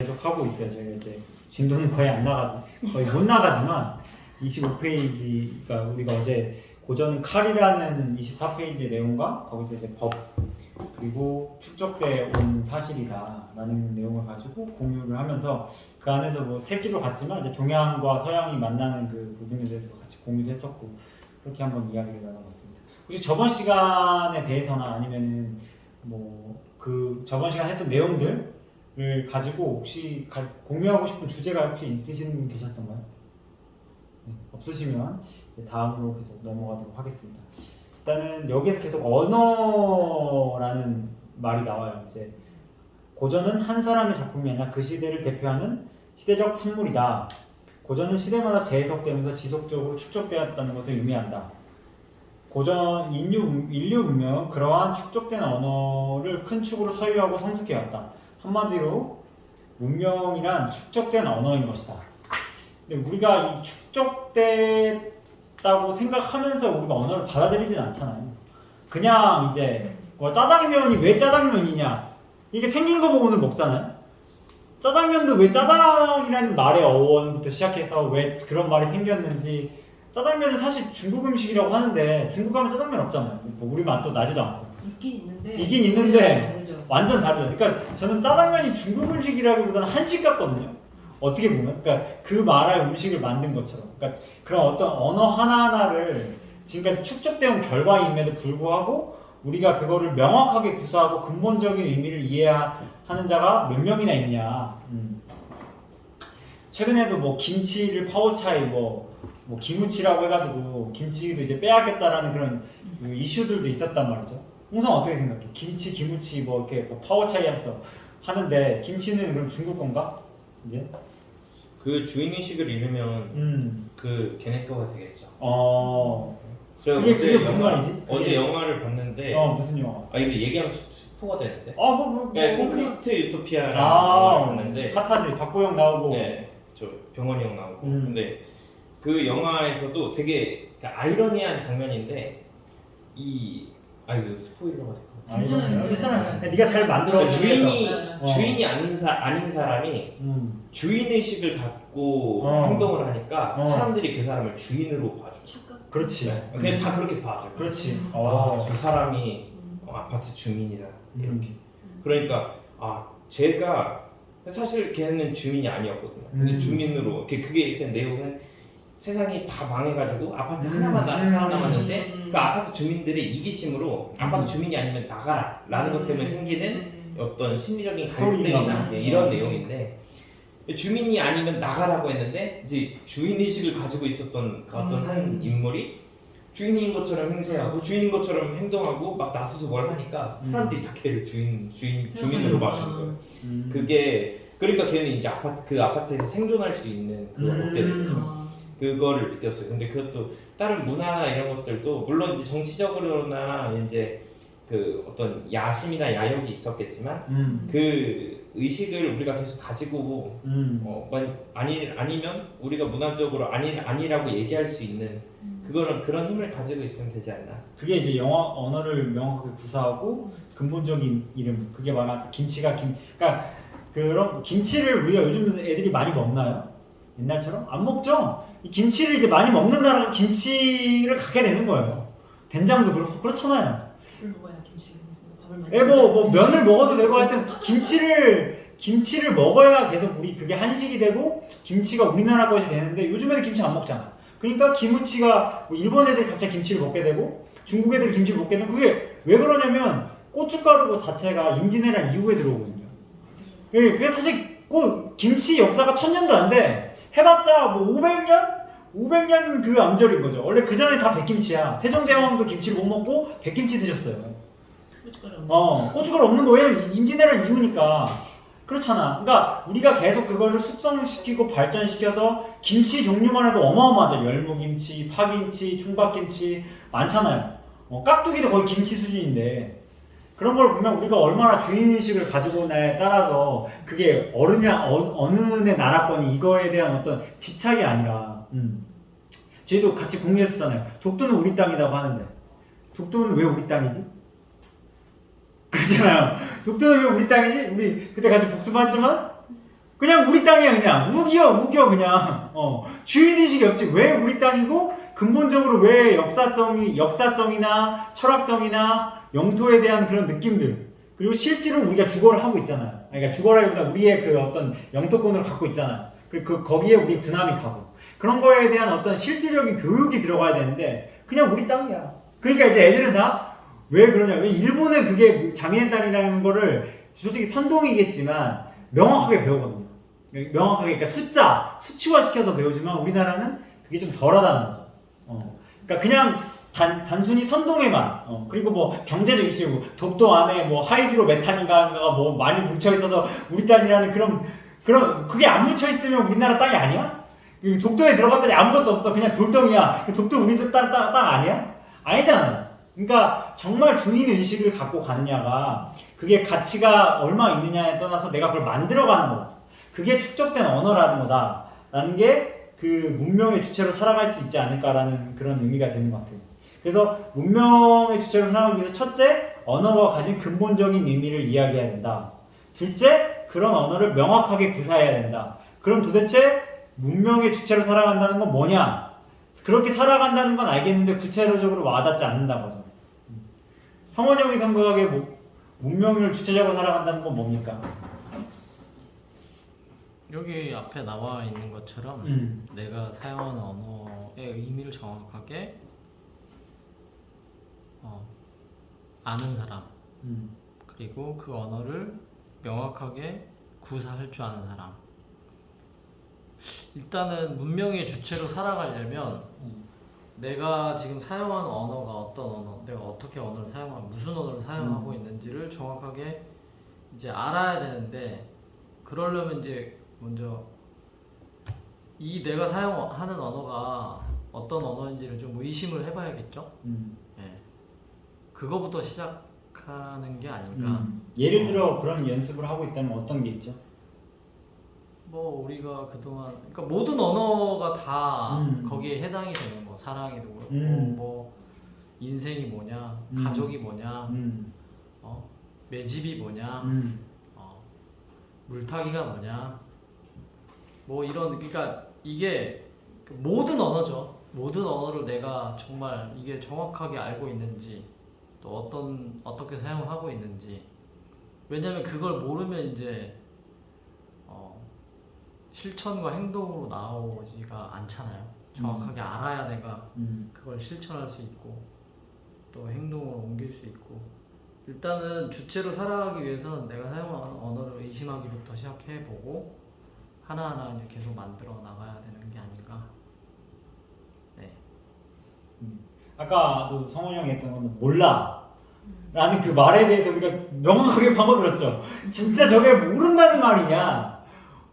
계속 하고 있어요. 저희가 이제 진도는 거의 안 나가지, 거의 못 나가지만 25페이지가 우리가 어제 고전 칼이라는 24페이지의 내용과 거기서 이제 법 그리고 축적돼 온 사실이다라는 내용을 가지고 공유를 하면서 그 안에서 뭐 새끼도 같지만 이제 동양과 서양이 만나는 그 부분에 대해서 같이 공유도 했었고 그렇게 한번 이야기를 나눠봤습니다. 혹시 저번 시간에 대해서나 아니면은 뭐 그 저번 시간 했던 내용들 을 가지고 혹시 공유하고 싶은 주제가 혹시 있으신 분 계셨던가요? 네, 없으시면 다음으로 계속 넘어가도록 하겠습니다. 일단은 여기에서 계속 언어라는 말이 나와요. 이제 고전은 한 사람의 작품이 아니라 그 시대를 대표하는 시대적 산물이다. 고전은 시대마다 재해석되면서 지속적으로 축적되었다는 것을 의미한다. 고전 인류 문명은 그러한 축적된 언어를 큰 축으로 소유하고 성숙해왔다. 한마디로 문명이란 축적된 언어인 것이다. 근데 우리가 이 축적됐다고 생각하면서 우리가 언어를 받아들이진 않잖아요. 그냥 이제 뭐 짜장면이 왜 짜장면이냐 이게 생긴 거 보고 오늘 먹잖아요. 짜장면도 왜 짜장이라는 말의 어원부터 시작해서 왜 그런 말이 생겼는지. 짜장면은 사실 중국 음식이라고 하는데 중국 가면 짜장면 없잖아요. 뭐 우리 맛도 나지도 않고. 있긴 있는데 완전 다르죠. 그러니까 저는 짜장면이 중국 음식이라기보다는 한식 같거든요. 어떻게 보면, 그러니까 그 나라의 음식을 만든 것처럼. 그러니까 그런 어떤 언어 하나하나를 지금까지 축적되어 온 결과임에도 불구하고 우리가 그거를 명확하게 구사하고 근본적인 의미를 이해하는 자가 몇 명이나 있냐. 최근에도 뭐 김치를 파워차이 뭐 기무치라고 해가지고 김치도 이제 빼야겠다라는 그런 이슈들도 있었단 말이죠. 홍성 어떻게 생각해? 김치, 기무치 뭐 이렇게 뭐 파워차이 하면서 하는데 김치는 그럼 중국 건가? 이제? 그 주인의식을 잃으면 그 걔네 거가 되겠죠. 그게 무슨 말이지? 어제 영화를 봤는데 무슨 영화? 이거 얘기하면 스포가 되는데. 콘크리트 유토피아라는 영화를 봤는데 핫하지. 박보영 나오고. 네, 저 병원이 형 나오고. 근데 그 영화에서도 되게 아이러니한 장면인데 이거 스포일러가 괜찮아요. 네가 잘 만들어. 주인이 아닌 사람이 주인의식을 갖고 행동을 하니까 사람들이 그 사람을 주인으로 봐줘. 그렇지. 그냥 다 그렇게 봐줘. 그렇지. 저 사람이 아파트 주민이다 이렇게. 그러니까 제가 사실 걔는 주민이 아니었거든요. 근데 주민으로 그게 내용은 세상이 다 망해가지고 아파트 하나만 살아남았는데 그 아파트 주민들의 이기심으로 아파트 주민이 아니면 나가라 라는 것 때문에 생기는 어떤 심리적인 갈등이나 이런 내용인데 주민이 아니면 나가라고 했는데 이제 주인의식을 가지고 있었던 그 어떤 한 인물이 주인인 것처럼 행세하고 주인인 것처럼 행동하고 막 나서서 뭘 하니까 사람들이 다 걔를 주민으로 봐주는 거예요. 그게 그러니까 걔는 이제 그 아파트에서 생존할 수 있는 그걸 얻게 되죠. 그거를 느꼈어요. 근데 그것도 다른 문화나 이런 것들도 물론 이제 정치적으로나 이제 그 어떤 야심이나 야욕이 있었겠지만 그 의식을 우리가 계속 가지고 아니면 우리가 문화적으로 아니라고 얘기할 수 있는 그런 힘을 가지고 있으면 되지 않나. 그게 이제 언어를 명확하게 구사하고 근본적인 이름. 그게 말하는 김치가 그러니까 그런 김치를 우리가 요즘 애들이 많이 먹나요? 옛날처럼 안 먹죠. 이 김치를 이제 많이 먹는 나라가 김치를 갖게 되는 거예요. 된장도 그렇고 그렇잖아요. 밥을 먹어야 김치를 밥을 많이. 뭐 면을 먹어도 되고 하여튼 김치를 먹어야 계속 그게 한식이 되고 김치가 우리나라 것이 되는데 요즘 애들 김치 안 먹잖아. 그러니까 기무치가 뭐 일본 애들이 갑자기 김치를 먹게 되고 중국 애들이 김치를 먹게 되고 그게 왜 그러냐면 고춧가루 자체가 임진왜란 이후에 들어오거든요. 그게 사실 김치 역사가 1000년도 안 돼. 해봤자 뭐 500년 그 암절인 거죠. 원래 그 전에 다 백김치야. 세종대왕도 김치를 못 먹고 백김치 드셨어요. 고춧가루 없는 거예요. 임진왜란 이후니까. 그렇잖아. 그러니까 우리가 계속 그거를 숙성시키고 발전시켜서 김치 종류만 해도 어마어마하죠. 열무김치, 파김치, 총각김치 많잖아요. 깍두기도 거의 김치 수준인데 그런 걸 보면 우리가 얼마나 주인의식을 가지고 오냐에 따라서 그게 어느 나라권이 이거에 대한 어떤 집착이 아니라 저희도 같이 공유했었잖아요. 독도는 우리 땅이라고 하는데 독도는 왜 우리 땅이지? 그렇잖아요. 독도는 왜 우리 땅이지? 우리 그때 같이 복습했지만 그냥 우리 땅이야 그냥 우겨 그냥 주인의식이 없지. 왜 우리 땅이고 근본적으로 왜 역사성이나 철학성이나 영토에 대한 그런 느낌들 그리고 실제로 우리가 주거를 하고 있잖아요. 그러니까 주거라기보다 우리의 그 어떤 영토권을 갖고 있잖아요. 그리고 거기에 우리 군함이 가고 그런 거에 대한 어떤 실질적인 교육이 들어가야 되는데 그냥 우리 땅이야. 그러니까 이제 애들은 다 왜 그러냐. 왜 일본은 그게 장인의 땅이라는 거를 솔직히 선동이겠지만 명확하게 배우거든요. 명확하게 그러니까 수치화시켜서 배우지만 우리나라는 그게 좀 덜하다는 거죠. 그러니까 그냥 단순히 선동에만 그리고 뭐 경제적 이슈 독도 안에 뭐 하이드로 메탄인가가 뭐 많이 뭉쳐 있어서 우리 땅이라는 그런 그게 안 뭉쳐 있으면 우리나라 땅이 아니야? 독도에 들어갔더니 아무것도 없어. 그냥 돌덩이야. 독도 우리 땅 아니야? 아니잖아. 그러니까 정말 주인 의식을 갖고 가느냐가 그게 가치가 얼마 있느냐에 떠나서 내가 그걸 만들어가는 거다. 그게 축적된 언어라는 거다라는 게 그 문명의 주체로 살아갈 수 있지 않을까라는 그런 의미가 되는 것 같아요. 그래서 문명의 주체로 살아가기 위해서 첫째, 언어가 가진 근본적인 의미를 이야기해야 된다. 둘째, 그런 언어를 명확하게 구사해야 된다. 그럼 도대체 문명의 주체로 살아간다는 건 뭐냐? 그렇게 살아간다는 건 알겠는데 구체적으로 와닿지 않는다는 거죠. 성원이 형이 생각하기에 문명을 주체적으로 살아간다는 건 뭡니까? 여기 앞에 나와 있는 것처럼 내가 사용하는 언어의 의미를 정확하게 아는 사람 그리고 그 언어를 명확하게 구사할 줄 아는 사람. 일단은 문명의 주체로 살아가려면 내가 지금 사용하는 언어가 어떤 언어, 내가 어떻게 언어를 사용하고 무슨 언어를 사용하고 있는지를 정확하게 이제 알아야 되는데 그러려면 이제 먼저 이 내가 사용하는 언어가 어떤 언어인지를 좀 의심을 해봐야겠죠. 네. 그거부터 시작하는 게 아닌가. 예를 들어 그런 연습을 하고 있다면 어떤 게 있죠? 뭐 우리가 그동안 그러니까 모든 언어가 다 거기에 해당이 되는 거. 사랑이도 그렇고 뭐 인생이 뭐냐, 가족이 뭐냐, 내 집이 뭐냐, 물타기가 뭐냐. 뭐 이런 그러니까 이게 모든 언어죠. 모든 언어를 내가 정말 이게 정확하게 알고 있는지 또 어떻게 사용하고 있는지. 왜냐면 그걸 모르면 이제 실천과 행동으로 나오지가 않잖아요. 정확하게 알아야 내가 그걸 실천할 수 있고 또 행동으로 옮길 수 있고. 일단은 주체로 살아가기 위해서는 내가 사용하는 언어를 의심하기부터 시작해보고 하나하나 이제 계속 만들어 나가야 되는 게 아닌가. 네. 아까도 성원이 형이 했던 건 몰라 라는 그 말에 대해서 우리가 명확하게 파고들었죠. 진짜 저게 모른다는 말이냐.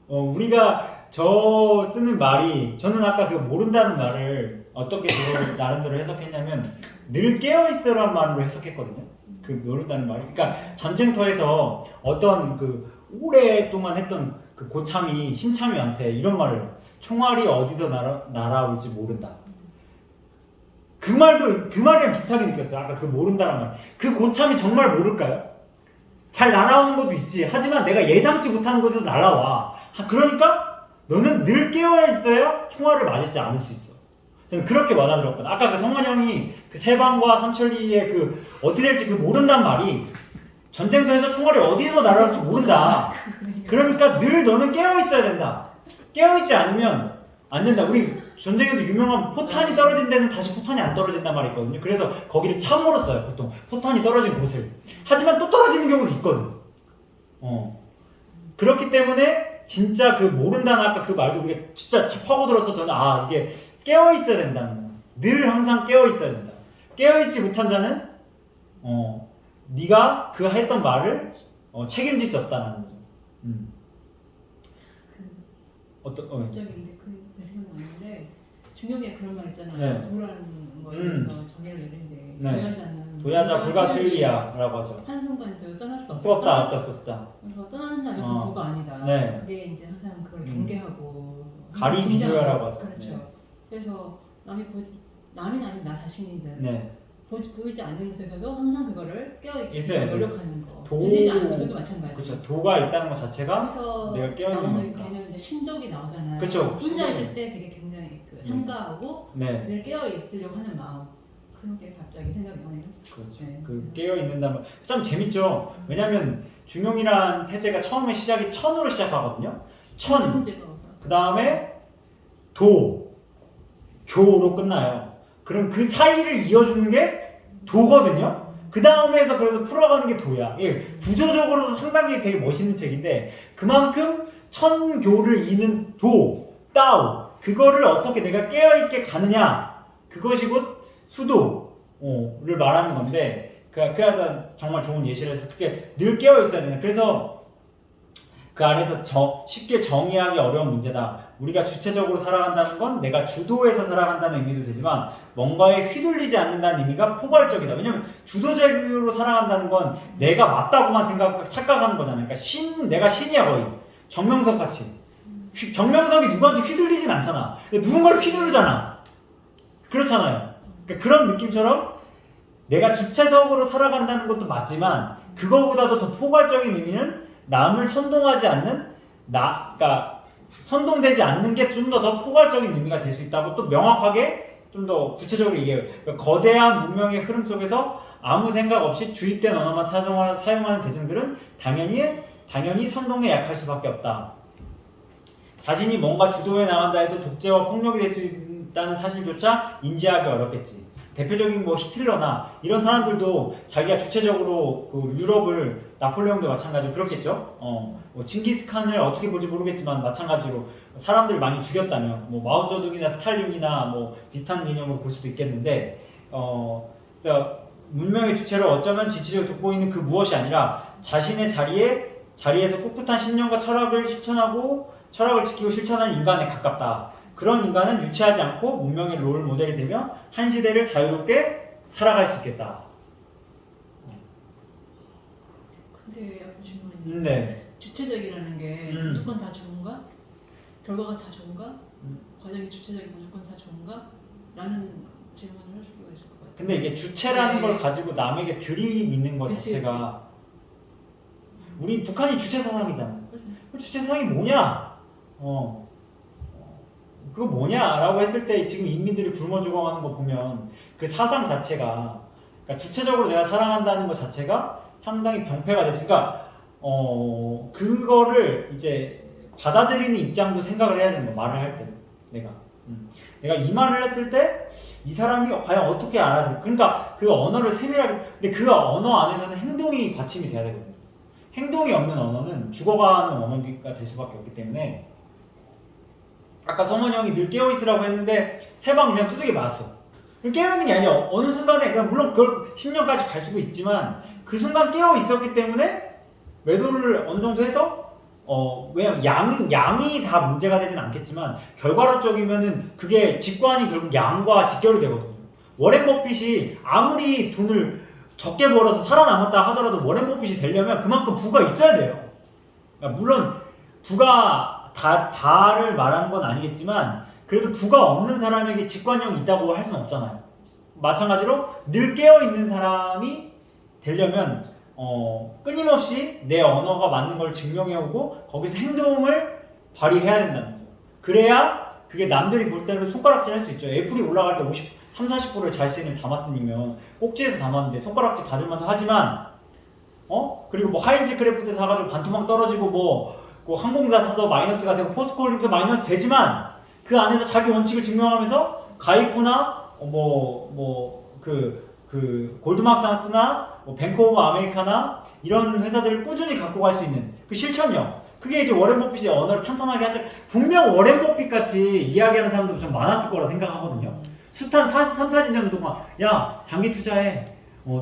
우리가 저 쓰는 말이 저는 아까 그 모른다는 말을 어떻게 저를 나름대로 해석했냐면 늘 깨어있어라는 말로 해석했거든요. 그 모른다는 말이 그러니까 전쟁터에서 어떤 그 오랫동안 했던 그 고참이 신참이한테 이런 말을 총알이 어디서 날아올지 모른다. 그 말이랑 비슷하게 느꼈어요. 아까 그 모른다는 말. 그 고참이 정말 모를까요? 잘 날아오는 것도 있지. 하지만 내가 예상치 못하는 곳에서 날아와. 그러니까 너는 늘 깨어 있어야 총알을 맞지 않을 수 있어. 저는 그렇게 받아들였거든. 아까 그 성원 형이 그 세방과 삼천리의 그 어떻게 될지 그 모른단 말이 전쟁터에서 총알이 어디서 날아올지 모른다. 그러니까 늘 너는 깨어 있어야 된다. 깨어 있지 않으면 안 된다. 우리 전쟁에도 유명한 포탄이 떨어진 데는 다시 포탄이 안 떨어진단 말이 있거든요. 그래서 거기를 참으로 써요. 보통 포탄이 떨어진 곳을. 하지만 또 떨어지는 경우도 있거든. 그렇기 때문에 진짜 그 모른다는 아까 그 말도 우리가 진짜 파고들어서 저는 이게 깨어 있어야 된다는 거. 늘 항상 깨어 있어야 된다. 깨어 있지 못한 자는 네가 그 했던 말을 책임질 수 없다는 거죠. 갑자기 근데 그 생각나는데 준혁이가 그런 말 있잖아요. 네. 도라는 거에 대해서 정의를 내리는데 네. 도야자 불가수일이야라고 하죠. 한순간도 떠날 수 수 없다, 어쩔 수 없다. 그래서 떠난다면 그 도가 아니다. 네. 그게 이제 항상 그걸 경계하고 가리 비교라고 하죠. 그렇죠. 네. 그래서 남이 아닌 나 자신이든 네. 보이지 않는 곳에서도 항상 그거를 깨어있게 있어야죠. 노력하는 거. 도- 들리지 않는 곳에도 마찬가지. 그렇죠. 도가 있다는 것 자체가 그래서 내가 깨어있는 나오는 거니까. 개념 이제 신족이 나오잖아요. 그쵸, 혼자 신족이. 있을 때 되게 굉장히 삼가하고 네, 늘 깨어 있으려고 하는 마음. 그게 갑자기 생각이 나네요. 그렇죠. 네. 그 깨어 있는다면 참 재밌죠. 왜냐하면 중용이란 태제가 처음에 시작이 천으로 시작하거든요. 천, 문제가 그 다음에 도, 교로 끝나요. 그럼 그 사이를 이어주는 게 도거든요. 그 다음에서 그래서 풀어가는 게 도야. 예, 구조적으로도 상당히 되게 멋있는 책인데 그만큼 천교를 이는 도, 따오 그거를 어떻게 내가 깨어있게 가느냐 그것이 곧 수도를 말하는 건데 그하다 정말 좋은 예시를 해서 그게 늘 깨어있어야 되는 그래서 그 안에서 쉽게 정의하기 어려운 문제다. 우리가 주체적으로 살아간다는 건 내가 주도해서 살아간다는 의미도 되지만 뭔가에 휘둘리지 않는다는 의미가 포괄적이다. 왜냐면 주도적으로 살아간다는 건 내가 맞다고만 착각하는 거잖아요. 그러니까 내가 신이야 거의. 정명석 같이. 정명석이 누구한테 휘둘리진 않잖아. 누군가를 휘두르잖아. 그렇잖아요. 그러니까 그런 느낌처럼 내가 주체적으로 살아간다는 것도 맞지만 그거보다도 더 포괄적인 의미는 남을 선동하지 않는 그러니까 선동되지 않는 게 좀 더 포괄적인 의미가 될 수 있다고 또 명확하게 좀 더 구체적으로 얘기해요. 그러니까 거대한 문명의 흐름 속에서 아무 생각 없이 주입된 언어만 사용하는 대중들은 당연히 선동에 약할 수밖에 없다. 자신이 뭔가 주도해 나간다 해도 독재와 폭력이 될 수 있다는 사실조차 인지하기 어렵겠지. 대표적인 뭐 히틀러나 이런 사람들도 자기가 주체적으로 그 유럽을 나폴레옹도 마찬가지로 그렇겠죠. 뭐 징기스칸을 어떻게 볼지 모르겠지만 마찬가지로 사람들 많이 죽였다면 뭐 마오쩌둥이나 스탈린이나 뭐 비슷한 개념으로 볼 수도 있겠는데 그래서 문명의 주체를 어쩌면 지치적으로 돋보이는 그 무엇이 아니라 자신의 자리에서 꿋꿋한 신념과 철학을 지키고 실천하는 인간에 가깝다. 그런 인간은 유치하지 않고 문명의 롤 모델이 되며 한 시대를 자유롭게 살아갈 수 있겠다. 근데 여기서 질문이 네. 주체적이라는 게 무조건 다 좋은가? 결과가 다 좋은가? 과정이 주체적이 무조건 다 좋은가? 라는 질문을 할 수가 있을 것 같아요. 근데 이게 주체라는 걸 가지고 남에게 들이미는 것 그치, 자체가 우리 북한이 주체 사상이잖아. 그치. 그 주체 사상이 뭐냐? 그거 뭐냐라고 했을 때 지금 인민들이 굶어 죽어가는 거 보면 그 사상 자체가 그러니까 주체적으로 내가 살아간다는 것 자체가 상당히 병폐가 됐으니까 그거를 이제 받아들이는 입장도 생각을 해야 되는 거 말을 할 때 내가 이 말을 했을 때 이 사람이 과연 어떻게 알아들어 그러니까 그 언어를 세밀하게 근데 그 언어 안에서는 행동이 받침이 돼야 되거든요. 행동이 없는 언어는 죽어가는 언어가 될 수밖에 없기 때문에 아까 성원이 형이 늘 깨어있으라고 했는데 세 방 그냥 두들겨 맞았어. 깨어있는 게 아니야. 어느 순간에 그냥 물론 그걸 10년까지 갈 수도 있지만 그 순간 깨어있었기 때문에 매도를 어느 정도 해서 왜냐면 양이 다 문제가 되진 않겠지만 결과론적이면은 그게 직관이 결국 양과 직결이 되거든요. 워렌 버핏이 아무리 돈을 적게 벌어서 살아남았다 하더라도 워렌 버핏이 되려면 그만큼 부가 있어야 돼요. 그러니까 물론 부가 다를 말하는 건 아니겠지만 그래도 부가 없는 사람에게 직관력이 있다고 할 수는 없잖아요. 마찬가지로 늘 깨어있는 사람이 되려면 끊임없이 내 언어가 맞는 걸 증명해오고 거기서 행동을 발휘해야 된다는 거죠. 그래야 그게 남들이 볼 때는 손가락질 할 수 있죠. 애플이 올라갈 때 30-40%의 자신을 담았으면 꼭지에서 담았는데 손가락질 받을 만도 하지만 그리고 뭐 하인즈 크래프트 사가지고 반토막 떨어지고 뭐 항공사 사서 마이너스가 되고 포스코홀딩도 마이너스 되지만 그 안에서 자기 원칙을 증명하면서 가이코나 그 골드만삭스나 뱅크 오브 아메리카나 이런 회사들을 꾸준히 갖고 갈 수 있는 그 실천력 그게 이제 워렌 버핏이 언어를 탄탄하게 하죠. 분명 워렌 버핏 같이 이야기하는 사람도 좀 많았을 거라 생각하거든요. 숱한 3-4년 동안 야 장기 투자해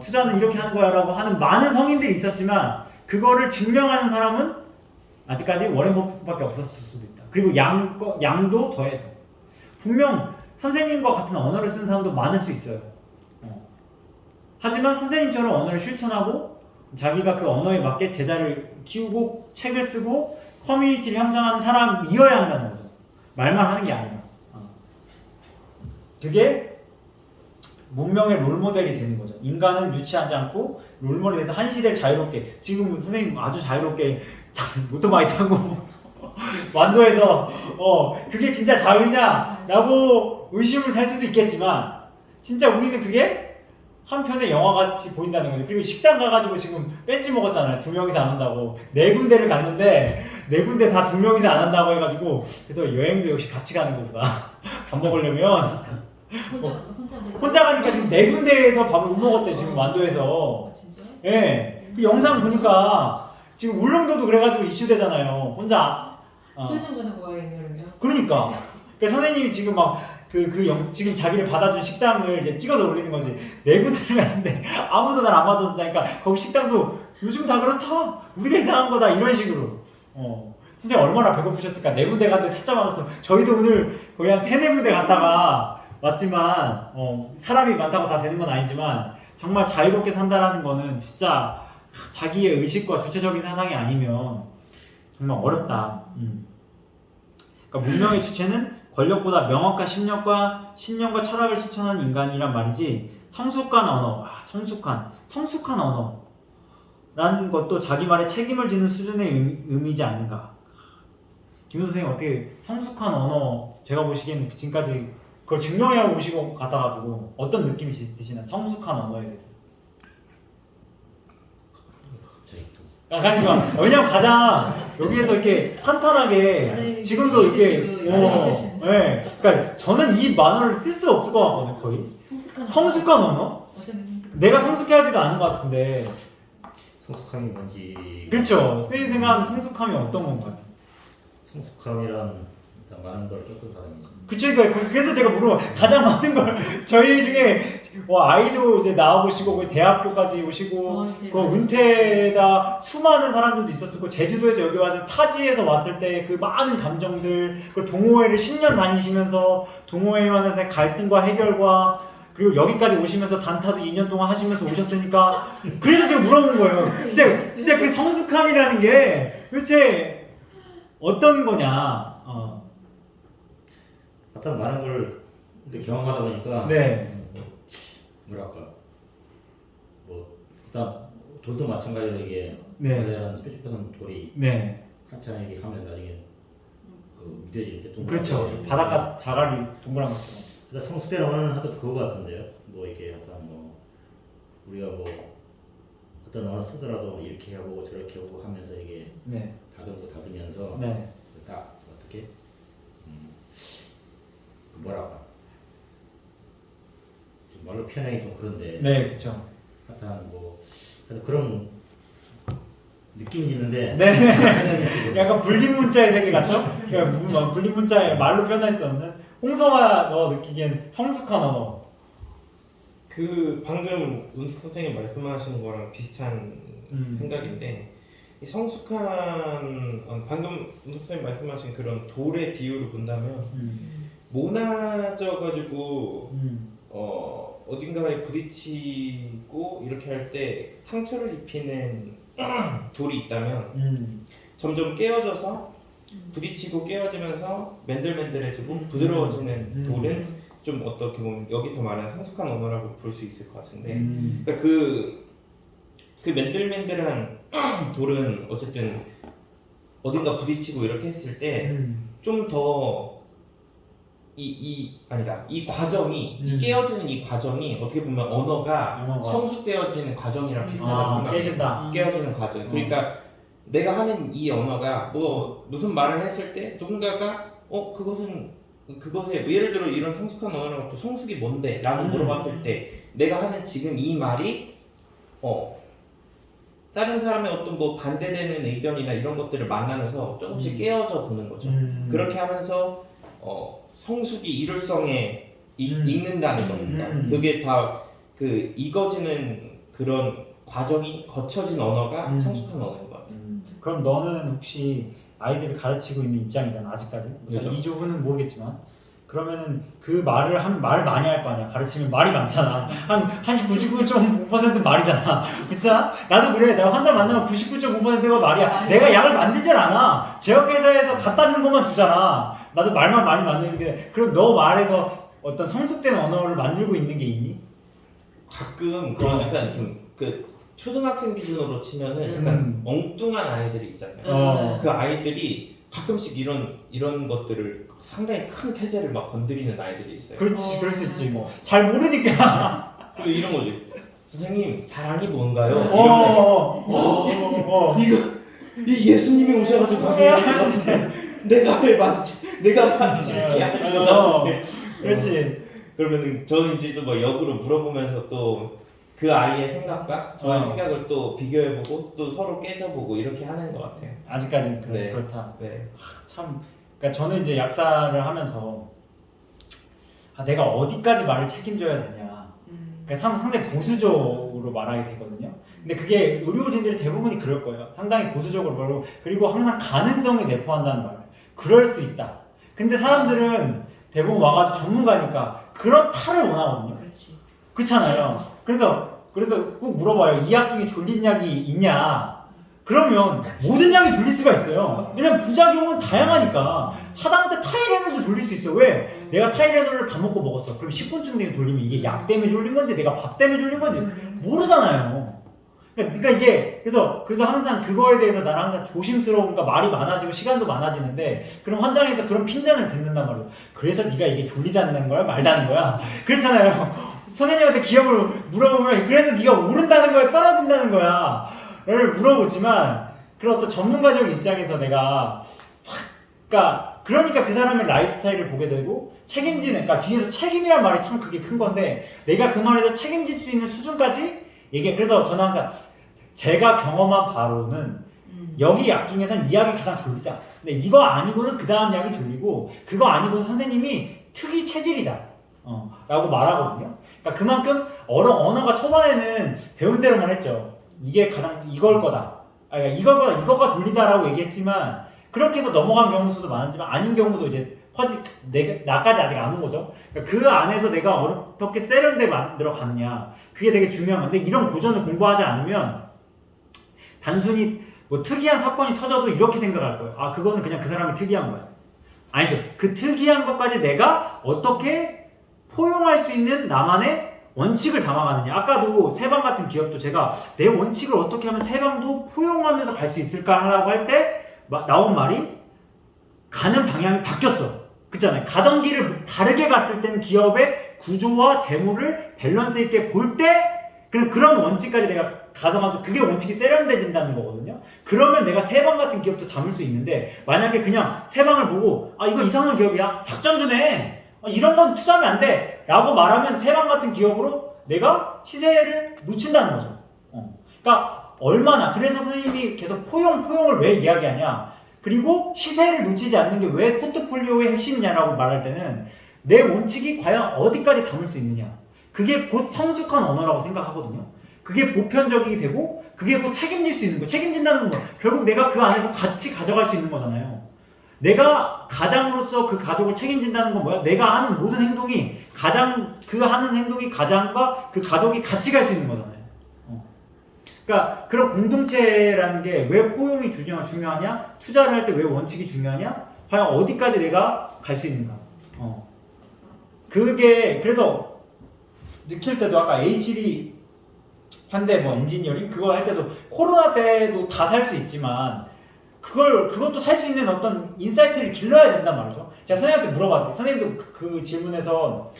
투자는 이렇게 하는 거야 라고 하는 많은 성인들이 있었지만 그거를 증명하는 사람은 아직까지 워렌 버핏밖에 없었을 수도 있다. 그리고 양도 더해서 분명 선생님과 같은 언어를 쓴 사람도 많을 수 있어요. 하지만 선생님처럼 언어를 실천하고 자기가 그 언어에 맞게 제자를 키우고 책을 쓰고 커뮤니티를 형성하는 사람이어야 한다는 거죠. 말만 하는 게 아니라 그게 문명의 롤모델이 되는 거죠. 인간은 유치하지 않고 롤모델에서 한 시대를 자유롭게 지금 선생님 아주 자유롭게 오토바이 타고 완도에서 그게 진짜 자유냐라고 의심을 살 수도 있겠지만 진짜 우리는 그게 한편의 영화같이 보인다는 거죠. 그리고 식당 가가지고 지금 벤치 먹었잖아요. 2명이서 안 한다고. 4군데를 갔는데 4군데 다 2명이서 안 한다고 해가지고 그래서 여행도 역시 같이 가는 거구나. 밥 먹으려면 혼자 가니까 지금 4군데에서 밥을 못 먹었대. 지금 완도에서. 진짜? 예. 그 영상 보니까 지금 울릉도도 그래가지고 이슈되잖아요. 혼자. 편의점 가서 구하겠네 그러면. 그러니까. 선생님이 지금 막 지금 자기를 받아준 식당을 이제 찍어서 올리는 거지. 4군데를 갔는데 아무도 날 안 받아준다니까 거기 식당도 요즘 다 그렇다. 우리가 이상한 거다. 이런 식으로. 선생님 얼마나 배고프셨을까. 4군데 갔는데 타짜 맞았어. 저희도 오늘 거의 한 3-4군데 갔다가 왔지만 사람이 많다고 다 되는 건 아니지만 정말 자유롭게 산다라는 거는 진짜 자기의 의식과 주체적인 사상이 아니면 정말 어렵다. 그러니까 문명의 주체는 권력보다 명확한 신념과 철학을 실천하는 인간이란 말이지 성숙한 언어, 성숙한 언어라는 것도 자기 말에 책임을 지는 수준의 의미지 않는가. 김 선생님 어떻게 성숙한 언어 제가 보시기에는 지금까지 그걸 증명해 오시고 같아가지고 어떤 느낌이 드시나요? 성숙한 언어에 대해서. 그러니까 왜냐면 가장 여기에서 이렇게 탄탄하게 지금도 이렇게 그러니까 저는 이 만화를 쓸 수 없을 것 같거든요. 거의 성숙한 언어? 내가 성숙해하지도 않은 것 같은데. 성숙함이 뭔지. 그렇죠. 선생님 생각하는 성숙함이 어떤 건가요? 성숙함이란 일단 많은 걸 겪은 사람이죠. 그쵸. 그래서 제가 가장 많은 걸 저희 중에 아이도 이제 나와보시고 그 대학교까지 오시고 그 은퇴에다 수많은 사람들도 있었고 제주도에서 여기 와서 타지에서 왔을 때 그 많은 감정들 그 동호회를 10년 다니시면서 동호회만에서의 갈등과 해결과 그리고 여기까지 오시면서 단타도 2년 동안 하시면서 오셨으니까 그래서 제가 물어본 거예요. 진짜 그 성숙함이라는 게 도대체 어떤 거냐. 하여튼 많은 걸 경험하다 보니까 뭐랄까 일단 돌도 마찬가지로 이게 거대한 뾰족한 돌이 한참 이렇게 하면 나중에 그 무뎌질 때 동그랗게 그렇죠. 바닷가 자갈이 동그란 것처럼. 그러니까 성숙된 언어는 하여튼 그거 같은데요. 이게 우리가 어떤 언어 쓰더라도 이렇게 하고 저렇게 하고 하면서 이게 다듬으면서 딱 어떻게 뭐랄까 좀 말로 표현하기 좀 그런데 그렇죠. 하여튼 그런 느낌이 있는데 약간 불린 문자의 세계 같죠? 불린 문자에 말로 표현할 수 없는 홍성아 너 느끼기엔 성숙한 언어. 방금 은숙 선생님 말씀하시는 거랑 비슷한 생각인데 이 성숙한 방금 은숙 선생님 말씀하신 그런 돌의 비유를 본다면 모나져가지고 어딘가에 부딪히고 이렇게 할 때 상처를 입히는 돌이 있다면 점점 깨어져서 부딪히고 깨어지면서 맨들맨들해지고 부드러워지는 돌은 좀 어떻게 보면 여기서 말하는 성숙한 언어라고 볼 수 있을 것 같은데 그러니까 그 맨들맨들한 돌은 어쨌든 어딘가 부딪히고 이렇게 했을 때 좀 더 이 과정이 이 깨어지는 이 과정이 어떻게 보면 언어가 성숙되어지는 과정이랑 비슷하다고 깨진다. 깨어지는 과정. 그러니까 내가 하는 이 언어가 무슨 말을 했을 때 누군가가 그것에 예를 들어 이런 성숙한 언어라고 또 성숙이 뭔데? 라고 물어봤을 때 내가 하는 지금 이 말이 다른 사람의 어떤 반대되는 의견이나 이런 것들을 만나면서 조금씩 깨어져 보는 거죠. 그렇게 하면서 성숙이 일울성에 익는다는 겁니다. 그게 다 그 익어지는 그런 과정이 거쳐진 언어가 성숙한 언어인 것 같아요. 그럼 너는 혹시 아이들을 가르치고 있는 입장이잖아 아직까지. 그렇죠. 2주 후는 모르겠지만 그러면은 그 말을 많이 할 거 아니야. 가르치면 말이 많잖아. 한 99.5% 말이잖아. 그치? 나도 그래. 내가 환자 만나면 99.5%가 말이야. 내가 약을 만들질 않아. 제약회사에서 갖다 준 것만 주잖아. 나도 말만 많이 만드는데 그럼 너 말에서 어떤 성숙된 언어를 만들고 있는 게 있니? 가끔 그런 약간 좀 그 초등학생 기준으로 치면은 약간 엉뚱한 아이들이 있잖아요. 그 아이들이 가끔씩 이런 것들을 상당히 큰 태제를 막 건드리는 아이들이 있어요. 그렇지, 그럴 수 있지. 뭐 잘 모르니까. 그 이런 거지. 선생님 사랑이 뭔가요? 이 예수님이 오셔가지고 가게하는 것 같은데 내가 왜 내가 반지 이렇게 하는 것 같은데. 그렇지. 그러면은 저는 이제 또 뭐 역으로 물어보면서 또 그 아이의 생각과 저의 생각을 또 비교해보고 또 서로 깨져보고 이렇게 하는 것 같아요. 아직까지는 네. 그렇다. 네. 참, 그러니까 저는 이제 약사를 하면서 내가 어디까지 말을 책임져야 되냐. 그러니까 상당히 보수적으로 말하게 되거든요. 근데 그게 의료진들이 대부분이 그럴 거예요. 상당히 보수적으로 말하고 그리고 항상 가능성을 내포한다는 말. 그럴 수 있다. 근데 사람들은 대부분 와가지고 전문가니까 그렇다를 원하거든요. 그렇지. 그렇잖아요. 그래서 꼭 물어봐요. 이 약 중에 졸린 약이 있냐? 그러면 모든 약이 졸릴 수가 있어요. 왜냐면 부작용은 다양하니까. 하다못해 타이레놀도 졸릴 수 있어. 왜? 내가 타이레놀을 밥 먹고 먹었어. 그럼 10분쯤 되면 졸리면 이게 약 때문에 졸린 건지 내가 밥 때문에 졸린 건지 모르잖아요. 그러니까 이게 그래서 항상 그거에 대해서 나랑 항상 조심스러우니까 말이 많아지고 시간도 많아지는데 그럼 현장에서 그런 핀잔을 듣는단 말이에요. 그래서 네가 이게 졸리다는 거야? 말다는 거야? 그렇잖아요. 선생님한테 기억을 물어보면 그래서 네가 오른다는 거야? 떨어진다는 거야? 를 물어보지만 그런 어떤 전문가적 입장에서 내가 그러니까 그 사람의 라이프 스타일을 보게 되고 책임지는 그러니까 뒤에서 책임이란 말이 참 그게 큰 건데 내가 그 말에서 책임질 수 있는 수준까지 그래서 저는 항상 제가 경험한 바로는 여기 약 중에서는 이 약이 가장 졸리다. 근데 이거 아니고는 그 다음 약이 졸리고 그거 아니고는 선생님이 특이 체질이다. 라고 말하거든요. 그러니까 그만큼 언어가 초반에는 배운 대로만 했죠. 이게 가장 이걸 거다. 그러니까 이거가 졸리다라고 얘기했지만 그렇게 해서 넘어간 경우 수도 많았지만 아닌 경우도 이제 나까지 아직 안 온 거죠. 그러니까 그 안에서 내가 어떻게 세련되게 만들어 갔냐. 그게 되게 중요한 건데 이런 고전을 공부하지 않으면 단순히 뭐 특이한 사건이 터져도 이렇게 생각할 거예요. 그거는 그냥 그 사람이 특이한 거야. 아니죠. 그 특이한 것까지 내가 어떻게 포용할 수 있는 나만의 원칙을 담아가느냐. 아까도 세방 같은 기업도 제가 내 원칙을 어떻게 하면 세방도 포용하면서 갈 수 있을까 하라고 할 때 나온 말이 가는 방향이 바뀌었어. 그렇잖아요. 가던 길을 다르게 갔을 땐 기업의 구조와 재무를 밸런스 있게 볼 때 그런 원칙까지 내가 가져가서 그게 원칙이 세련돼진다는 거거든요. 그러면 내가 세방 같은 기업도 담을 수 있는데 만약에 그냥 세방을 보고 이거 이상한 기업이야. 작전주네. 이런 건 투자하면 안 돼. 라고 말하면 세방 같은 기업으로 내가 시세를 놓친다는 거죠. 그러니까 얼마나 그래서 선생님이 계속 포용을 왜 이야기하냐. 그리고 시세를 놓치지 않는 게 왜 포트폴리오의 핵심이냐라고 말할 때는 내 원칙이 과연 어디까지 담을 수 있느냐. 그게 곧 성숙한 언어라고 생각하거든요. 그게 보편적이게 되고 그게 곧 책임질 수 있는 거. 책임진다는 건 결국 내가 그 안에서 같이 가져갈 수 있는 거잖아요. 내가 가장으로서 그 가족을 책임진다는 건 뭐야? 내가 하는 모든 행동이 하는 행동이 가장과 그 가족이 같이 갈 수 있는 거잖아요. 그러니까 그런 공동체라는 게 왜 포용이 중요하냐? 투자를 할 때 왜 원칙이 중요하냐? 과연 어디까지 내가 갈 수 있는가? 그게 그래서 느낄 때도 아까 HD 현대 엔지니어링 그거 할 때도 코로나 때도 다 살 수 있지만 그것도 살 수 있는 어떤 인사이트를 길러야 된단 말이죠. 제가 선생님한테 물어봤어요. 선생님도 그 질문에서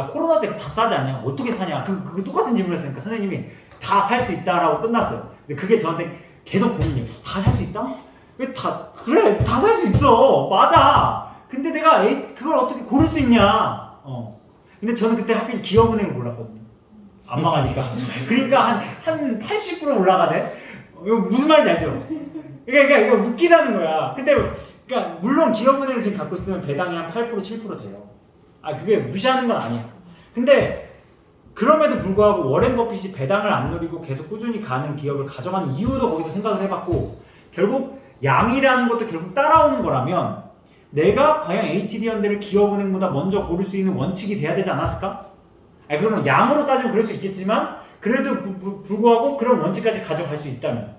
코로나 때 다 싸지 않냐? 어떻게 사냐? 그 똑같은 질문을 했으니까 선생님이 다 살 수 있다라고 끝났어요. 근데 그게 저한테 계속 고민이에요. 다 살 수 있다? 그래, 다 살 수 있어. 맞아. 근데 내가 그걸 어떻게 고를 수 있냐? 근데 저는 그때 하필 기업은행을 몰랐거든요. 안 망하니까. 그러니까 한 80% 올라가네? 무슨 말인지 알죠? 그러니까 웃기다는 거야. 근데, 그러니까, 물론 기업은행을 지금 갖고 있으면 배당이 한 8%, 7% 돼요. 그게 무시하는 건 아니야. 근데, 그럼에도 불구하고 워렌 버핏이 배당을 안 노리고 계속 꾸준히 가는 기업을 가져가는 이유도 거기서 생각을 해봤고, 결국 양이라는 것도 결국 따라오는 거라면, 내가 과연 HD현대를 기업은행보다 먼저 고를 수 있는 원칙이 돼야 되지 않았을까? 그러면 양으로 따지면 그럴 수 있겠지만, 그래도 불구하고 그런 원칙까지 가져갈 수 있다면.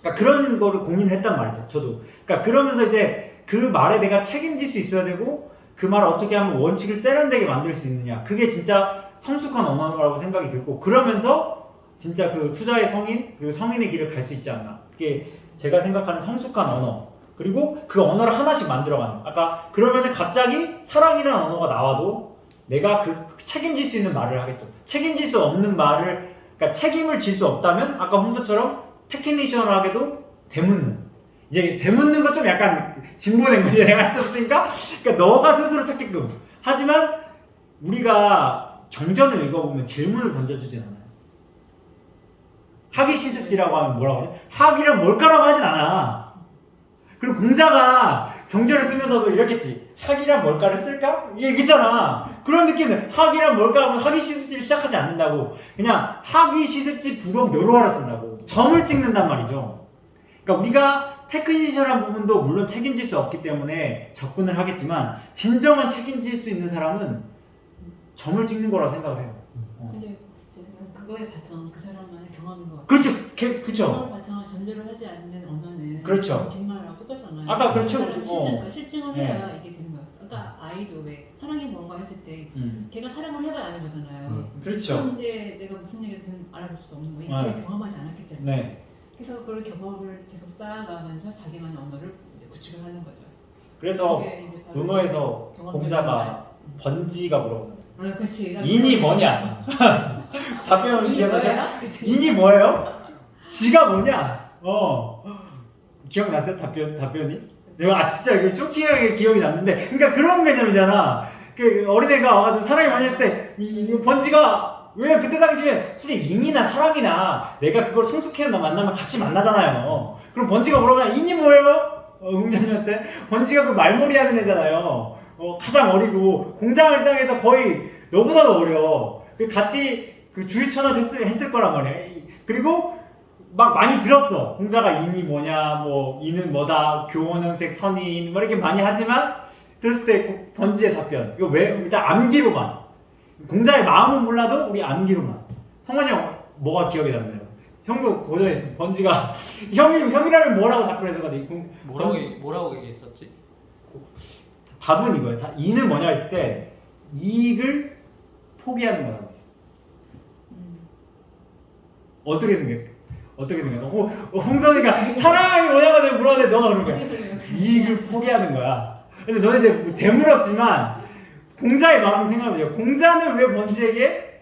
그러니까 그런 거를 고민을 했단 말이죠. 저도. 그러니까 그러면서 이제 그 말에 내가 책임질 수 있어야 되고 그 말을 어떻게 하면 원칙을 세련되게 만들 수 있느냐. 그게 진짜 성숙한 언어라고 생각이 들고, 그러면서 진짜 그 투자의 성인 그리고 성인의 길을 갈 수 있지 않나. 그게 제가 생각하는 성숙한 언어. 그리고 그 언어를 하나씩 만들어가는. 아까 그러면은 갑자기 사랑이라는 언어가 나와도 내가 그 책임질 수 있는 말을 하겠죠. 책임질 수 없는 말을, 그러니까 책임을 질 수 없다면 아까 홍서처럼 테크니셔널하게도 되묻는. 이제 되묻는 건 좀 약간 진보된 거지. 내가 썼으니까. 그러니까 너가 스스로 찾게끔. 하지만 우리가 경전을 읽어보면 질문을 던져주진 않아요. 학위 시습지라고 하면 뭐라고 하냐? 학위란 뭘까라고 하진 않아. 그리고 공자가 경전을 쓰면서도 이렇겠지. 학위란 뭘까를 쓸까? 이게 있잖아. 그런 느낌은 학위란 뭘까 하면 학위 시습지를 시작하지 않는다고. 그냥 학위 시습지 부록 묘로화를 쓴다고. 점을 찍는단 말이죠. 그러니까 우리가 테크니션한 부분도 물론 책임질 수 없기 때문에 접근을 하겠지만 진정한 책임질 수 있는 사람은 점을 찍는 거라고 생각을 해요. 근데 그거에 바탕 그 사람만의 경험인 것 같아요. 그렇죠. 그렇죠. 경험을 바탕을 전제로 하지 않는 언어는 그렇죠. 빈말하고 똑같잖아요. 아까 그렇죠. 실증을 해야 이게 되는 거예요. 그러니까 아이도 왜 사랑이 뭔가 했을 때 걔가 사랑을 해봐야 아는 거잖아요. 그렇죠. 그런데 내가 무슨 얘기든 알아볼 수 없는 거예요. 인체를 경험하지 않았기 때문에. 네. 그래서 그걸 경험을 계속 쌓아가면서 자기만의 언어를 이제 구축을 하는 거죠. 그래서 그게 이제 바로 논어에서 경험적인 공자가 번지가 물어보잖아요. 그렇지. 인이 뭐냐? 답변 없이 인이 기억나세요? 뭐예요? 인이 뭐예요? 지가 뭐냐? 기억나세요? 답변이? 제가 진짜 이거 쪽지하게 기억이 났는데, 그러니까 그런 개념이잖아. 그 어린애가 와가지고 사랑이 많이 했을 때 이 번지가 왜 그때 당시에 솔직히 인이나 사랑이나 내가 그걸 성숙해 만나면 같이 만나잖아요. 그럼 번지가 물어보면 인이 뭐예요? 공자님한테 번지가 그 말몰이 하는 애잖아요. 가장 어리고 공장을 땅에서 거의 너보다도 어려. 같이 그 주위천하 했을 거란 말이야. 그리고 막 많이 들었어. 공자가 인이 뭐냐, 뭐 인은 뭐다, 교원형색 선인, 뭐 이렇게 많이 하지만 들었을 때 번지의 답변. 이거 왜 일단 암기로만. 공자의 마음은 몰라도 우리 암기로만. 성원이 형 뭐가 기억에 남나요? 형도 고전했어. 번지가 형이라면 뭐라고 답변했었거든. 뭐라고 얘기했었지? 답은 이거예요. 이는 뭐냐 했을 때 이익을 포기하는 거라고 했어. 어떻게 생각해? 홍선이가 사랑이 뭐냐가 내가 물어봤는데 너가 그런 거야. 이익을 포기하는 거야. 근데 너는 이제 되물었지만 공자의 마음을 생각해보세요. 공자는 왜 번지에게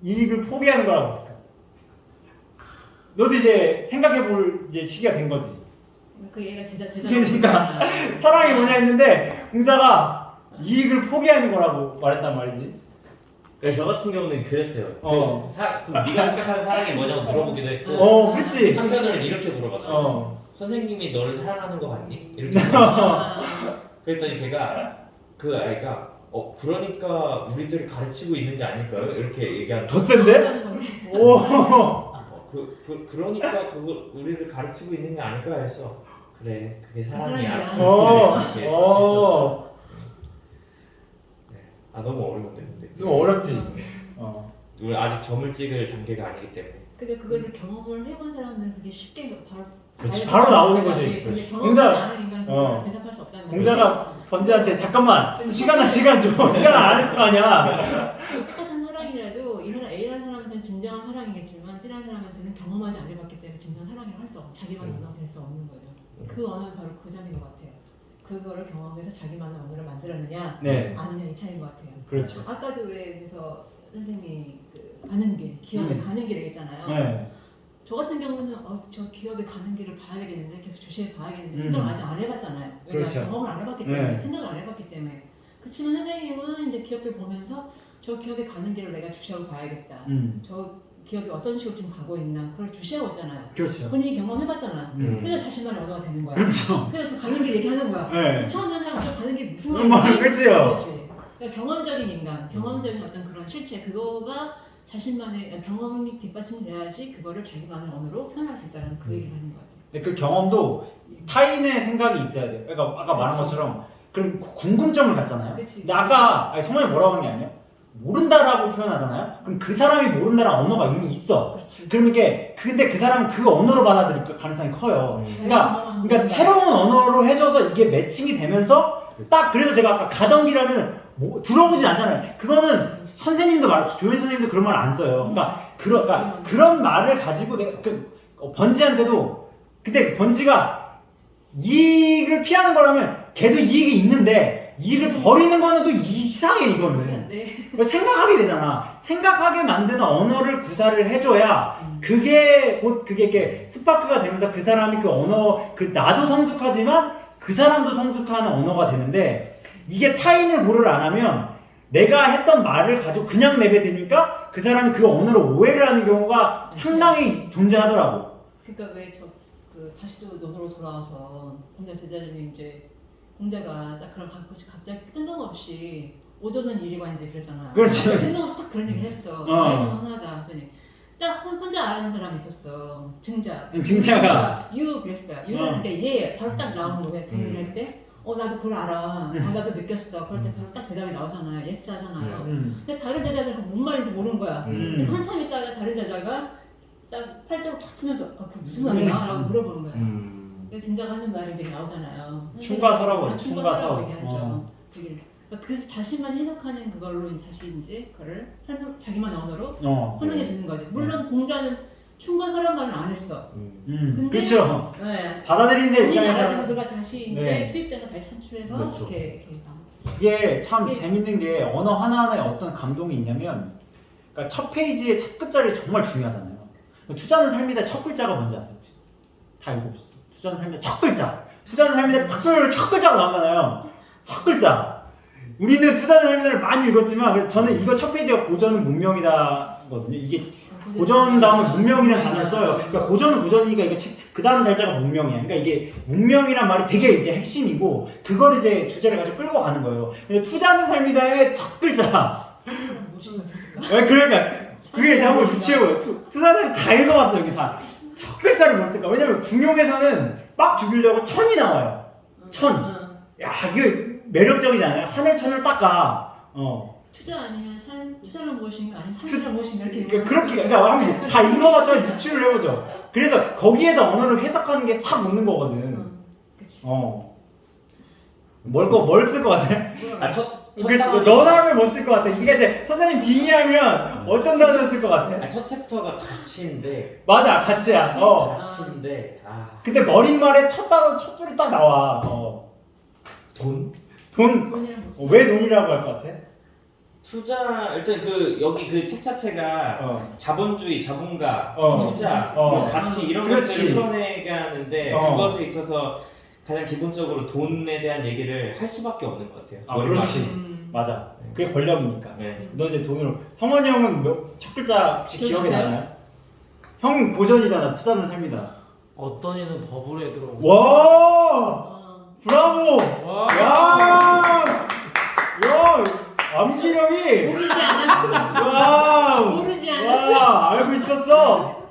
이익을 포기하는 거라고 했을까? 너도 이제 생각해볼 이제 시기가 된 거지. 그 얘가 제자. 그러니까 사랑이 뭐냐 했는데 공자가 이익을 포기하는 거라고 말했단 말이지. 저 같은 경우는 그랬어요. 그럼 네가 생각하는 사랑이 뭐냐고 물어보기도 했고. 그렇지. 한편으로는 이렇게 물어봤어요. 선생님이 너를 사랑하는 거 같니? 이렇게. 그랬더니 걔가 그 아이가 그러니까 우리들을 가르치고 있는 게 아닐까요? 이렇게 얘기하는. 더 센데? 오. 그러니까 그거 우리를 가르치고 있는 게 아닐까 해서 그래 그게 사랑이야. 너무 어려운데 근데. 너무 어렵지. 우리 아직 점을 찍을 단계가 아니기 때문에. 근데 그거를 경험을 해본 사람들은 그게 쉽게 바로 나오는 거지. 근데 경험하지 않은 인간은 대답할 수 없다는 거지. 공자가 번지한테 잠깐만 시간 줘. 이건 안 했을 거 아니야. 똑같은 사랑이라도 이 사람 A라는 사람한테는 진정한 사랑이겠지만 B라는 사람한테는 경험하지 안 해봤기 때문에 진정한 사랑이라고 할 수 없고 자기만의 언어가 될 수 없는 거죠. 그 언어는 바로 그 점인 것 같아요. 그거를 경험해서 자기만의 언어를 만들었느냐 아니냐 이 차이인 것 같아요. 그렇죠. 아까도 왜 그래서 선생님이 그 가는 길, 기업에 가는 길 얘기했잖아요. 네. 저 같은 경우는 저 기업에 가는 길을 봐야 되겠는데 계속 주시해 봐야겠는데 생각을 아직 안 해봤잖아요. 왜냐하면 그렇죠. 경험을 안 해봤기 때문에 생각을 안 해봤기 때문에. 그렇지만 선생님은 이제 기업들 보면서 저 기업에 가는 길을 내가 주시하고 봐야겠다. 저 기업이 어떤 식으로 좀 가고 있나 그걸 주시하고 있잖아요. 그렇죠. 본인이 경험해봤잖아. 그래서 자신만의 언어가 되는 거야. 그렇죠. 그래서 그 가는 길 얘기하는 거야. 네. 처음 듣는 사람 저 가는 길 무슨 말이지? 그렇죠. 그렇지. 그러니까 경험적인 인간, 경험적인 어떤 그런 실체 그거가 자신만의 경험이 뒷받침돼야지 그거를 자기만의 언어로 표현할 수 있다는 그 얘기를 하는 것 같아요. 근데 그 경험도 타인의 생각이 있어야 돼요. 그러니까 아까 말한 것처럼 그럼 궁금점을 갖잖아요. 그치. 근데 아까 성현이 뭐라고 한 게 아니에요? 모른다라고 표현하잖아요. 그럼 그 사람이 모른다라는 언어가 이미 있어. 그렇지. 그러면 근데 그 사람은 그 언어로 받아들일 가능성이 커요. 그러니까 새로운 언어로 해줘서 이게 매칭이 되면서 딱 그래서 제가 아까 가던 길하면 뭐 들어보진 않잖아요. 그거는 선생님도 조현 선생님도 그런 말 안 써요. 그러니까 그런 말을 가지고 내가 번지한테도 근데 번지가 이익을 피하는 거라면 걔도 이익이 있는데 이익을 버리는 거는 또 이상해 이거는. 네. 생각하게 되잖아. 생각하게 만드는 언어를 구사를 해줘야 그게 곧 그게 이렇게 스파크가 되면서 그 사람이 그 언어 나도 성숙하지만 그 사람도 성숙하는 언어가 되는데 이게 타인을 고려를 안 하면 내가 했던 말을 가지고 그냥 내뱉으니까 그 사람이 그 언어를 오해를 하는 경우가 상당히 존재하더라고. 그러니까 왜 다시 또 논어로 돌아와서 공자 제자님이 이제 공자가 딱 그런 갑자기 뜬금없이 오도는 이리관이지 그랬잖아. 그렇지. 뜬금없이 딱 그런 얘기를 했어. 나이는 하나다. 그랬더니 딱 혼자 알아는 사람이 있었어. 증자가 유 그랬어요. 유를 할 때 얘 바로 딱 나오는 거야. 등을 할 때. 나도 그걸 알아. 나도 느꼈어. 그럴 때 바로 딱 대답이 나오잖아요. 예스 하잖아요. 근데 다른 제자들은 뭔 말인지 모르는 거야. 그래서 한참 있다가 다른 제자가 딱 팔짱을 탁 치면서 그게 무슨 말이야? 라고 물어보는 거야. 그래서 진짜가 하는 말이 되게 나오잖아요. 충가서라고 충가서라고 얘기하죠. 그러니까 그 자신만 해석하는 그걸로 자신이 그거를 자기만의 언어로 활용해 주는 거지. 물론 공자는 충가서란 말은 안 했어. 근데 그렇죠. 네. 받아들이는 데 입장에서 그가 다시 이제 네. 투입된 거 다시 산출해서 그렇죠. 이렇게 이게 참 재밌는 게 언어 하나하나에 어떤 감동이 있냐면 그러니까 첫 페이지의 첫 글자리 정말 중요하잖아요. 투자는 삶이다 첫 글자가 뭔지 아세요? 다 읽어보세요. 투자는 삶이다 첫 글자. 투자는 삶이다 첫 글자가 나오잖아요. 첫 글자. 우리는 투자는 삶이다를 많이 읽었지만 저는 이거 첫 페이지가 고전은 문명이다거든요. 이게 고전 다음에 문명이라는 단어를 써요. 그러니까 고전은 고전이니까 이거 그 다음 달자가 문명이야. 그러니까 이게 문명이란 말이 되게 이제 핵심이고 그걸 이제 주제를 가지고 끌고 가는 거예요. 근데 투자는 삶이다의 첫 글자. 그러니까 그게 이제 한번 유치해보여. 투자는 다 읽어봤어 여기 다. 첫 글자를 못 쓸까? 왜냐면 중용에서는 빡 죽이려고 천이 나와요. 천. 야 이게 매력적이잖아요. 하늘 천을 닦아. 투자 아니면 투자는 무엇인가 아니면 삶이란 무엇인가 이렇게 그러니까 한번 다 읽어봤지만 유추를 해보죠. 그래서 거기에서 언어를 해석하는 게 싹 오는 거거든. 그치. 뭘 쓸 것 같아? 너 다음에 뭐 쓸 것 같아? 이게 이제 선생님 빙의하면 어떤 단어 쓸 것 같아? 첫 챕터가 가치인데. 맞아, 가치야. 가치인데. 근데 머릿말에 첫 단어 첫 줄이 딱 나와. 돈? 왜 돈이라고 할 것 같아? 투자 일단 여기 그 책 자체가 자본주의, 자본가, 투자, 가치 이런 그렇지. 것들을 풀어내가는데 그것에 있어서 가장 기본적으로 돈에 대한 얘기를 할 수밖에 없는 것 같아요. 그렇지. 맞아. 그게 권력이니까. 네. 너 이제 돈으로. 성원이 형은 첫 글자 혹시 기억이 나나요? 형 고전이잖아. 투자는 삶이다. 어떤 이는 버블에 들어오고. 와! 브라보! 와. 야! 암기력이! 모르지 않았어. 와! 모르지 않았어. 와! 알고 있었어?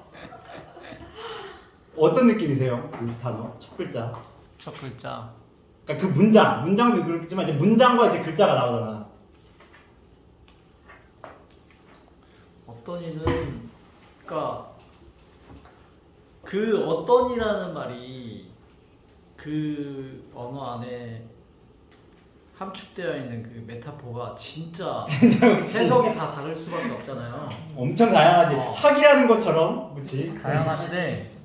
어떤 느낌이세요? 그 단어, 첫 글자. 첫 글자. 그러니까 그 문장도 그렇지만 이제 문장과 이제 글자가 나오잖아. 어떤 이는 그러니까 그 어떤이라는 말이 그 언어 안에 함축되어 있는 그 메타포가 진짜 해석이 다 다를 수밖에 없잖아요. 엄청 다양하지. 학이라는 것처럼, 그렇지? 다양한데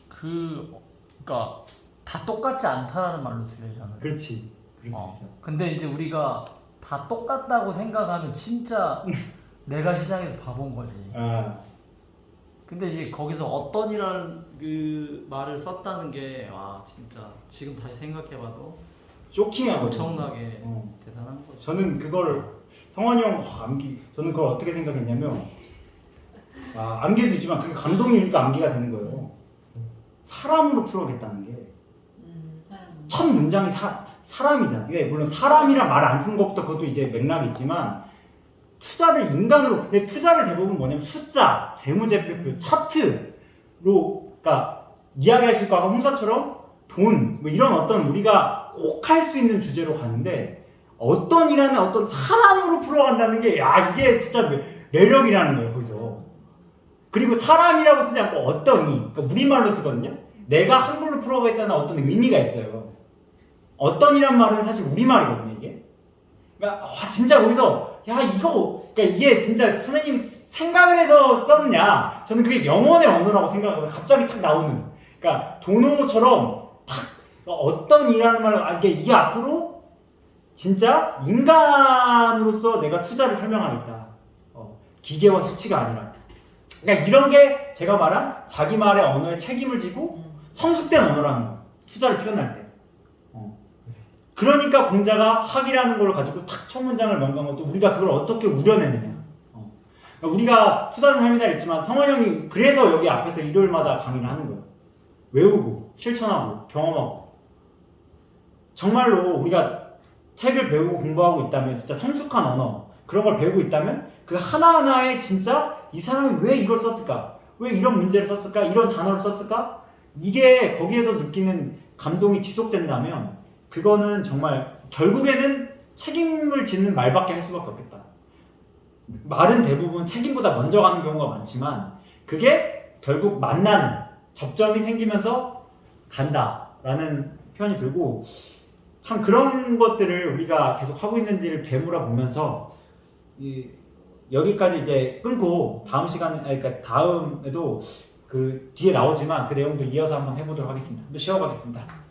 그러니까 다 똑같지 않다라는 말로 들려잖아요. 그렇지. 그럴 수 있어. 근데 이제 우리가 다 똑같다고 생각하면 진짜 내가 시장에서 바본 거지. 근데 이제 거기서 어떤이라는 그 말을 썼다는 게 와 진짜 지금 다시 생각해봐도 쇼킹하거든. 엄청나게 대단한 거죠. 저는 그걸 성환이 형 암기. 저는 그걸 어떻게 생각했냐면 암기도 있지만 그게 감동이니까 암기가 되는 거예요. 사람으로 풀어야겠다는 게 첫 문장이 사람이잖아. 이게 물론 사람이란 말 안 쓴 것부터 그것도 이제 맥락이 있지만 투자를 인간으로. 근데 투자를 대부분 뭐냐면 숫자, 재무제표표, 차트로 그러니까 이야기할 수 있고 아까 홍사처럼 돈 뭐 이런 어떤 우리가 꼭 할 수 있는 주제로 가는데 어떤이라는 어떤 사람으로 풀어간다는 게 이게 진짜 매력이라는 거예요 거기서. 그리고 사람이라고 쓰지 않고 어떤이, 그러니까 우리말로 쓰거든요. 내가 한글로 풀어가겠다는 어떤 의미가 있어요. 어떤이란 말은 사실 우리말이거든요, 이게. 그러니까 진짜 거기서 야 이거 그러니까 이게 진짜 선생님이 생각을 해서 썼냐? 저는 그게 영혼의 언어라고 생각하거든요. 갑자기 탁 나오는. 그러니까 도노처럼 탁 어떤이라는 말은 이게 앞으로 진짜 인간으로서 내가 투자를 설명하겠다. 기계와 수치가 아니라. 그러니까 이런 게 제가 말한 자기 말의 언어에 책임을 지고 성숙된 언어라는 거예요. 투자를 표현할 때. 그러니까 공자가 학이라는 걸 가지고 탁 첫 문장을 명기한 것도 우리가 그걸 어떻게 우려내느냐. 그러니까 우리가 투자는 삶이다 했지만 성원 형이 그래서 여기 앞에서 일요일마다 강의를 하는 거예요. 외우고 실천하고 경험하고 정말로 우리가 책을 배우고 공부하고 있다면 진짜 성숙한 언어 그런 걸 배우고 있다면 그 하나하나에 진짜 이 사람이 왜 이걸 썼을까? 왜 이런 문제를 썼을까? 이런 단어를 썼을까? 이게 거기에서 느끼는 감동이 지속된다면 그거는 정말 결국에는 책임을 짓는 말밖에 할 수밖에 없겠다. 말은 대부분 책임보다 먼저 가는 경우가 많지만 그게 결국 만나는 접점이 생기면서 간다라는 표현이 들고 참 그런 것들을 우리가 계속 하고 있는지를 되물어보면서 여기까지 이제 끊고 다음 시간 그러니까 다음에도 그 뒤에 나오지만 그 내용도 이어서 한번 해보도록 하겠습니다. 한번 쉬어가겠습니다.